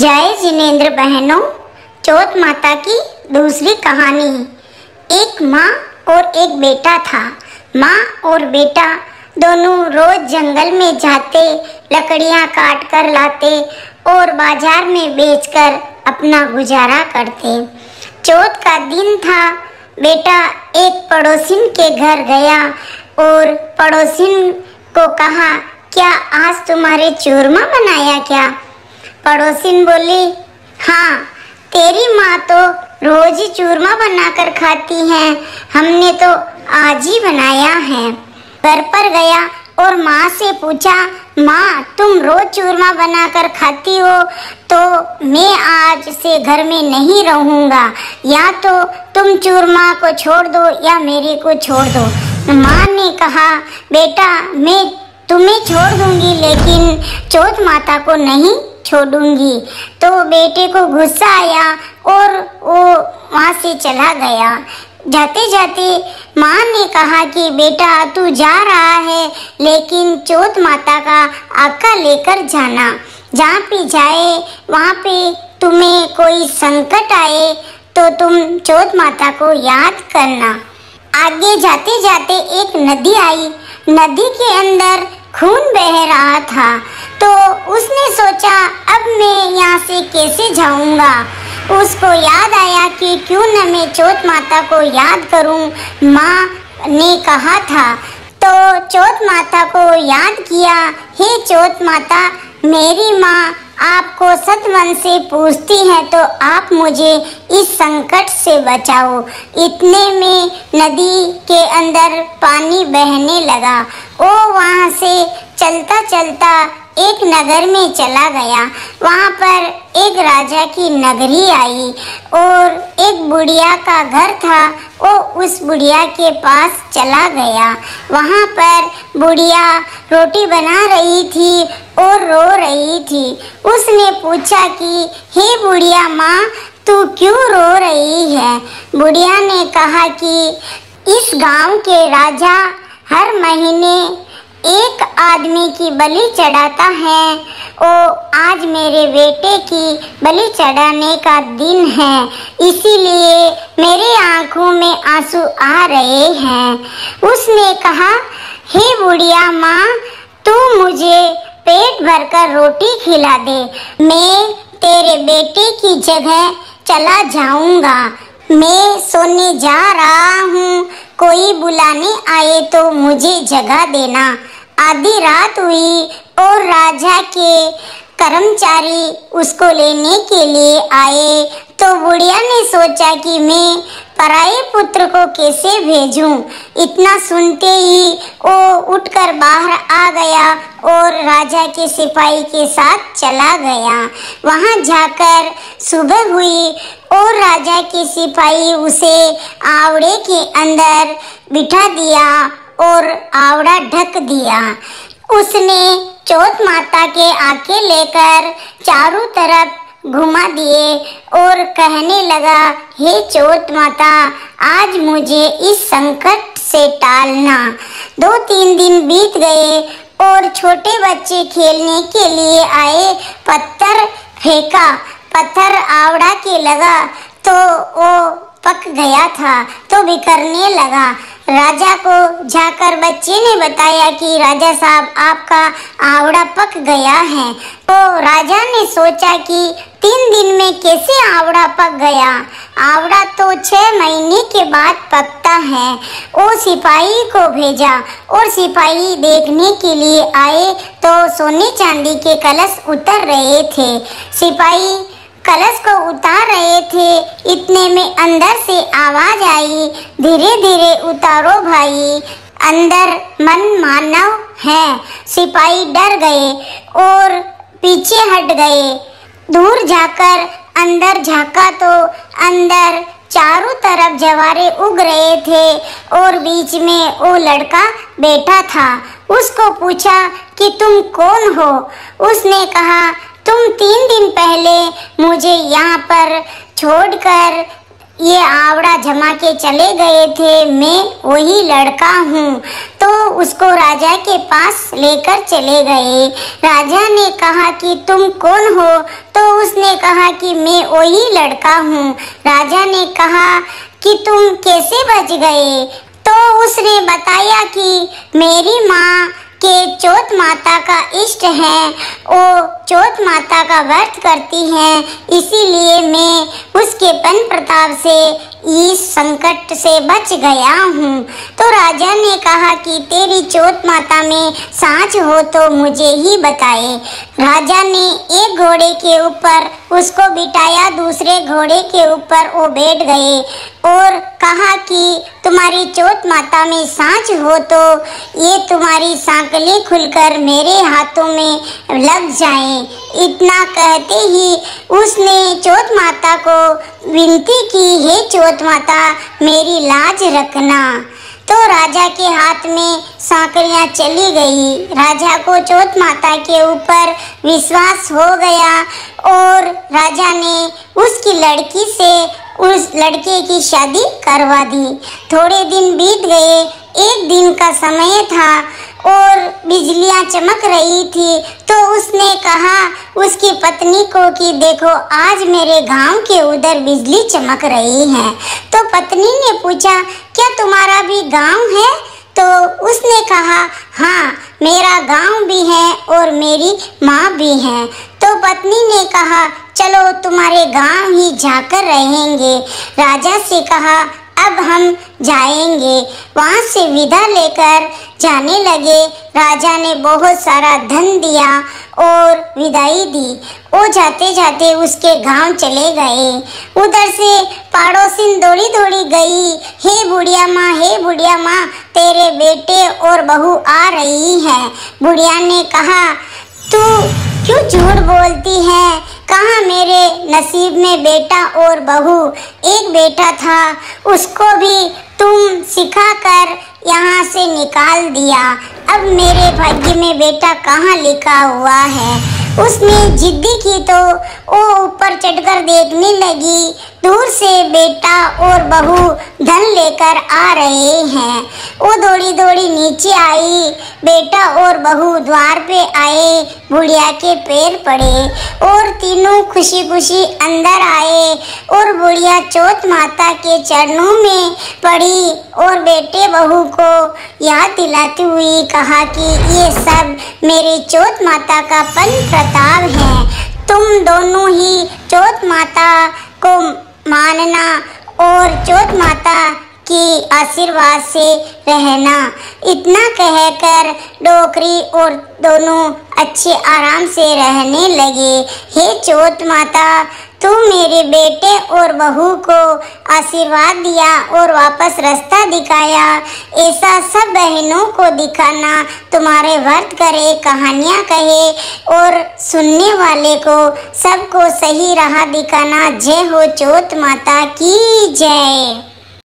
जय जिनेंद्र बहनों, चौथ माता की दूसरी कहानी। एक माँ और एक बेटा था। माँ और बेटा दोनों रोज जंगल में जाते, लकड़ियाँ काट कर लाते और बाजार में बेचकर अपना गुजारा करते। चौथ का दिन था। बेटा एक पड़ोसिन के घर गया और पड़ोसिन को कहा, क्या आज तुम्हारे चूरमा बनाया क्या? पड़ोसिन बोली, हाँ, तेरी माँ तो रोज ही चूरमा बनाकर खाती है, हमने तो आज ही बनाया है। घर पर गया और माँ से पूछा, माँ तुम रोज चूरमा बनाकर खाती हो तो मैं आज से घर में नहीं रहूँगा, या तो तुम चूरमा को छोड़ दो या मेरे को छोड़ दो। माँ ने कहा, बेटा मैं तुम्हें छोड़ दूंगी लेकिन चौथ माता को नहीं छोड़ूंगी। तो बेटे को गुस्सा आया और वो वहाँ से चला गया। जाते जाते माँ ने कहा कि बेटा तू जा रहा है लेकिन चौथ माता का आका लेकर जाना। जहाँ भी जाए वहाँ पे तुम्हें कोई संकट आए तो तुम चौथ माता को याद करना। आगे जाते जाते एक नदी आई। नदी के अंदर खून बह रहा था तो उसने सोचा, अब मैं यहाँ से कैसे जाऊँगा। उसको याद आया कि क्यों न मैं चौथ माता को याद करूँ, माँ ने कहा था। तो चौथ माता को याद किया, हे चौथ माता, मेरी माँ आपको सत मन से पूछती है तो आप मुझे इस संकट से बचाओ। इतने में नदी के अंदर पानी बहने लगा। वो वहाँ से चलता चलता एक नगर में चला गया। वहाँ पर एक राजा की नगरी आई और एक बुढ़िया का घर था। वो उस बुढ़िया के पास चला गया। वहाँ पर बुढ़िया रोटी बना रही थी और रो रही थी। उसने पूछा कि हे बुढ़िया माँ, तू क्यों रो रही है? बुढ़िया ने कहा कि इस गांव के राजा हर महीने एक आदमी की बलि चढ़ाता है। ओ आज मेरे बेटे की बलि चढ़ाने का दिन है, इसीलिए मेरे आंखों में आंसू आ रहे हैं। उसने कहा, हे बुढ़िया माँ, तू मुझे पेट भरकर रोटी खिला दे, मैं तेरे बेटे की जगह चला जाऊंगा। मैं सोने जा रहा हूँ, कोई बुलाने आए तो मुझे जगह देना। आधी रात हुई और राजा के कर्मचारी उसको लेने के लिए आए तो बुढ़िया ने सोचा कि मैं पराये पुत्र को कैसे भेजूं। इतना सुनते ही वो उठकर बाहर आ गया और राजा के सिपाही के साथ चला गया। वहां जाकर सुबह हुई और राजा के सिपाही उसे आवड़े के अंदर बिठा दिया और आवड़ा ढक दिया। उसने चौथ माता के आके लेकर चारों तरफ घुमा दिए और कहने लगा, हे चौथ माता, आज मुझे इस संकट से टालना। 2-3 दिन बीत गए और छोटे बच्चे खेलने के लिए आए। पत्थर फेंका, पत्थर आवड़ा के लगा तो वो पक गया था तो बिखरने लगा। राजा को जाकर बच्चे ने बताया कि राजा साहब, आपका आवड़ा पक गया है। तो राजा ने सोचा कि 3 दिन में कैसे आवड़ा पक गया, आवड़ा तो 6 महीने के बाद पकता है। वो सिपाही को भेजा और सिपाही देखने के लिए आए तो सोने चांदी के कलश उतर रहे थे। सिपाही कलश को उतार रहे थे, इतने में अंदर से आवाज आई, धीरे धीरे उतारो भाई, अंदर मन मानव है। सिपाही डर गए और पीछे हट गए। दूर जाकर अंदर झांका तो अंदर चारों तरफ जवारे उग रहे थे और बीच में वो लड़का बैठा था। उसको पूछा कि तुम कौन हो? उसने कहा, तुम 3 दिन पहले मुझे यहाँ पर छोड़कर ये आवड़ा जमा के चले गए थे, मैं वही लड़का हूँ। तो उसको राजा के पास लेकर चले गए। राजा ने कहा कि तुम कौन हो? तो उसने कहा कि मैं वही लड़का हूँ। राजा ने कहा कि तुम कैसे बच गए? तो उसने बताया कि मेरी माँ के चौथ माता का इष्ट है, वो चौथ माता का व्रत करती हैं, इसीलिए मैं उसके पन प्रताप से इस संकट से बच गया हूँ। तो राजा ने कहा कि तेरी चौथ माता में सांच हो तो मुझे ही बताए। राजा ने एक घोड़े के ऊपर उसको बिठाया, दूसरे घोड़े के ऊपर वो बैठ गए और कहा कि तुम्हारी चौथ माता में सांच हो तो ये तुम्हारी सांकलें खुलकर मेरे हाथों में लग जाएं। इतना कहते ही उसने चौथ माता को विनती की, हे चौथ माता मेरी लाज रखना। तो राजा के हाथ में सांकलियां चली गई। राजा को चौथ माता के ऊपर विश्वास हो गया और राजा ने उसकी लड़की से उस लड़के की शादी करवा दी। थोड़े दिन बीत गए। एक दिन का समय था और बिजलियां चमक रही थी। तो उसने कहा उसकी पत्नी को कि देखो आज मेरे गांव के उधर बिजली चमक रही है। तो पत्नी ने पूछा क्या तुम्हारा भी गांव है? तो उसने कहा हाँ मेरा गांव भी है और मेरी माँ भी है। तो पत्नी ने कहा चलो तुम्हारे गांव ही जाकर रहेंगे। राजा से कहा अब हम जाएंगे। वहाँ से विदा लेकर जाने लगे। राजा ने बहुत सारा धन दिया और विदाई दी। वो जाते जाते उसके गांव चले गए। उधर से पड़ोसिन दौड़ी दौड़ी गई, हे बुढ़िया माँ, हे बुढ़िया माँ, तेरे बेटे और बहू आ रही है। बुढ़िया ने कहा तू क्यों झूठ बोलती है? कहाँ मेरे नसीब में बेटा और बहू? एक बेटा था, उसको भी तुम सिखाकर यहाँ से निकाल दिया। अब मेरे भाग्य में बेटा कहाँ लिखा हुआ है? उसने जिद्दी की तो वो ऊपर चढ़कर देखने लगी। दूर से बेटा और बहू धन लेकर आ रहे हैं। वो दौड़ी दौड़ी नीचे आई। बेटा और बहू द्वार पे आए, बुढ़िया के पैर पड़े और तीनों खुशी खुशी अंदर आए और बुढ़िया चौथ माता के चरणों में पड़ी और बेटे बहू को याद दिलाती हुई कहा कि ये सब मेरी चौथ माता का पन प्रताप है। तुम दोनों ही चौथ माता को मानना और चौथ माता की आशीर्वाद से रहना। इतना कहकर डोकरी और दोनों अच्छे आराम से रहने लगे। हे चौथ माता तू मेरे बेटे और बहू को आशीर्वाद दिया और वापस रास्ता दिखाया। ऐसा सब बहनों को दिखाना, तुम्हारे व्रत करे, कहानियाँ कहे और सुनने वाले को सबको सही राह दिखाना। जय हो चौथ माता की जय।